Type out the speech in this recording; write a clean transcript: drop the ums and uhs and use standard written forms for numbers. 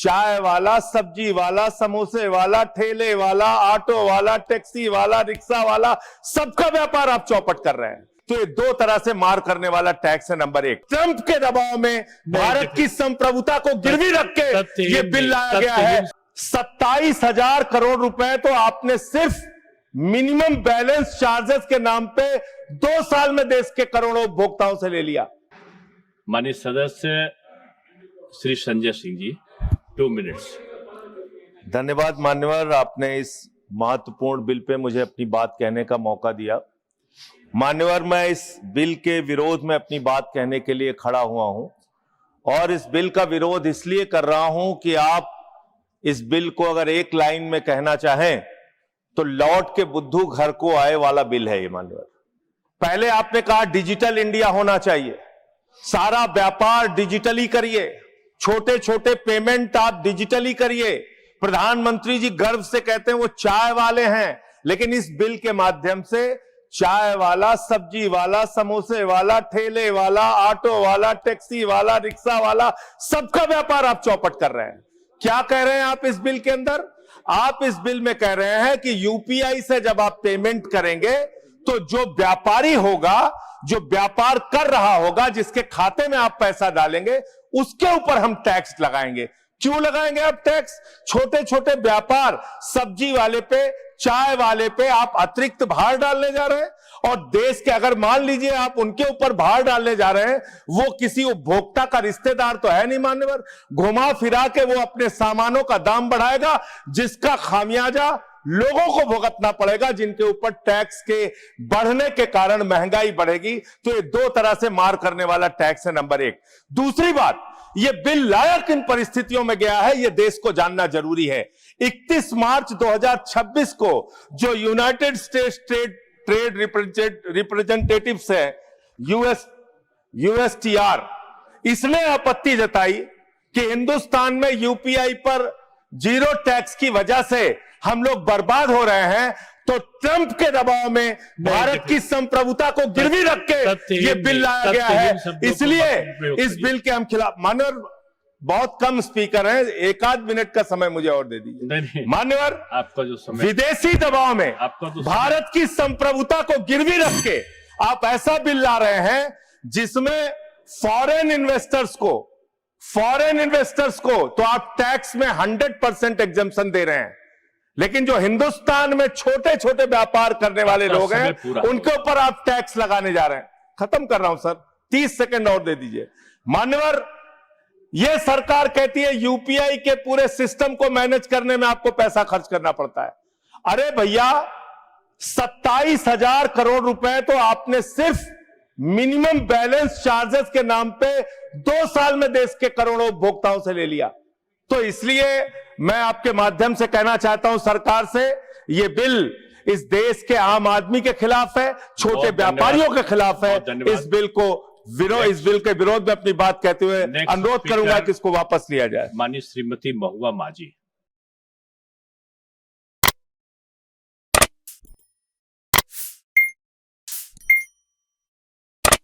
चाय वाला, सब्जी वाला, समोसे वाला, ठेले वाला, ऑटो वाला, टैक्सी वाला, रिक्शा वाला, सबका व्यापार आप चौपट कर रहे हैं। तो ये दो तरह से मार करने वाला टैक्स है। नंबर एक, ट्रंप के दबाव में भारत की संप्रभुता को गिरवी रख के ये बिल लाया गया है। 27,000 करोड़ रुपए तो आपने सिर्फ मिनिमम बैलेंस चार्जेस के नाम पे 2 साल में देश के करोड़ों उपभोक्ताओं से ले लिया। माननीय सदस्य श्री संजय सिंह जी, 2 मिनट्स। धन्यवाद मान्यवर, आपने इस महत्वपूर्ण बिल पे मुझे अपनी बात कहने का मौका दिया। मान्यवर, मैं इस बिल के विरोध में अपनी बात कहने के लिए खड़ा हुआ हूं और इस बिल का विरोध इसलिए कर रहा हूं कि आप इस बिल को अगर एक लाइन में कहना चाहें तो लौट के बुद्धू घर को आए वाला बिल है ये। मान्यवर, पहले आपने कहा डिजिटल इंडिया होना चाहिए, सारा व्यापार डिजिटली करिए, छोटे छोटे पेमेंट आप डिजिटली करिए। प्रधानमंत्री जी गर्व से कहते हैं वो चाय वाले हैं, लेकिन इस बिल के माध्यम से चाय वाला, सब्जी वाला, समोसे वाला, ठेले वाला, ऑटो वाला, टैक्सी वाला, रिक्शा वाला, सबका व्यापार आप चौपट कर रहे हैं। क्या कह रहे हैं आप इस बिल के अंदर? आप इस बिल में कह रहे हैं कि यूपीआई से जब आप पेमेंट करेंगे तो जो व्यापारी होगा, जो व्यापार कर रहा होगा, जिसके खाते में आप पैसा डालेंगे, उसके ऊपर हम टैक्स लगाएंगे। क्यों लगाएंगे आप टैक्स? छोटे छोटे व्यापार, सब्जी वाले पे, चाय वाले पे आप अतिरिक्त भार डालने जा रहे हैं। और देश के, अगर मान लीजिए आप उनके ऊपर भार डालने जा रहे हैं, वो किसी उपभोक्ता का रिश्तेदार तो है नहीं मान्यवर, घुमा फिरा के वो अपने सामानों का दाम बढ़ाएगा, जिसका खामियाजा लोगों को भुगतना पड़ेगा, जिनके ऊपर टैक्स के बढ़ने के कारण महंगाई बढ़ेगी। तो ये दो तरह से मार करने वाला टैक्स है, नंबर एक। दूसरी बात, ये बिल लाया किन परिस्थितियों में गया है, ये देश को जानना जरूरी है। 31 मार्च 2026 को जो यूनाइटेड स्टेट्स ट्रेड रिप्रेजेंटेटिव्स है, USTR, इसने आपत्ति जताई कि हिंदुस्तान में यूपीआई पर जीरो टैक्स की वजह से हम लोग बर्बाद हो रहे हैं। तो ट्रंप के दबाव में भारत की संप्रभुता को गिरवी रख के ये बिल लाया गया है। इसलिए इस बिल के हम खिलाफ। मान्यवर, बहुत कम स्पीकर हैं, 1 मिनट का समय मुझे और दे दीजिए। मान्यवर, आपका जो समय, विदेशी दबाव में भारत की संप्रभुता को गिरवी रख के आप ऐसा बिल ला रहे हैं जिसमें फॉरेन इन्वेस्टर्स को तो आप टैक्स में 100% एग्जम्पशन दे रहे हैं, लेकिन जो हिंदुस्तान में छोटे छोटे व्यापार करने वाले लोग हैं, उनके ऊपर आप टैक्स लगाने जा रहे हैं। खत्म कर रहा हूं सर, 30 सेकंड और दे दीजिए। मान्यवर, यह सरकार कहती है यूपीआई के पूरे सिस्टम को मैनेज करने में आपको पैसा खर्च करना पड़ता है। अरे भैया, 27,000 करोड़ रुपए तो आपने सिर्फ मिनिमम बैलेंस चार्जेस के नाम पे 2 साल में देश के करोड़ों उपभोक्ताओं से ले लिया। तो इसलिए मैं आपके माध्यम से कहना चाहता हूं सरकार से, यह बिल इस देश के आम आदमी के खिलाफ है, छोटे व्यापारियों के खिलाफ है। इस बिल के विरोध में अपनी बात कहते हुए अनुरोध करूंगा कि इसको वापस लिया जाए। माननीय श्रीमती महुआ माझी।